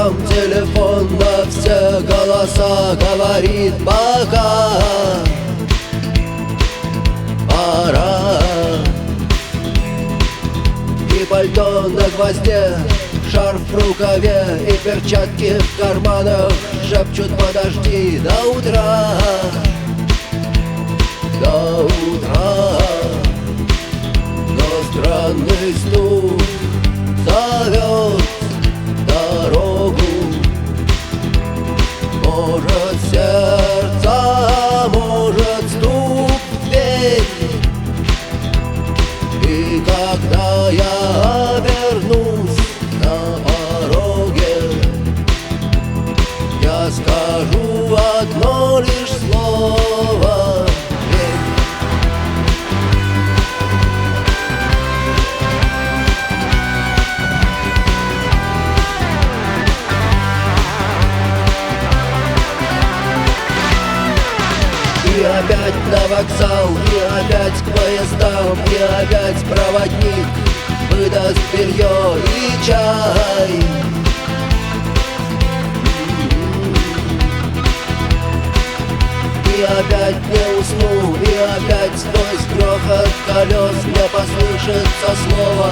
рукам телефон на все голоса говорит: пока, пора. И пальто на гвозде, шарф в рукаве и перчатки в карманах шепчут: подожди до утра, до утра. Но странный стук зовет дорогу. Может, сердце, может, стук в дверь. И когда я обернусь на пороге, я скажу одно лишь слово: верь. И опять на вокзал, и опять к поездам, и опять проводник выдаст белье и чай. И опять не усну, и опять сквозь грохот колес мне послышится слово: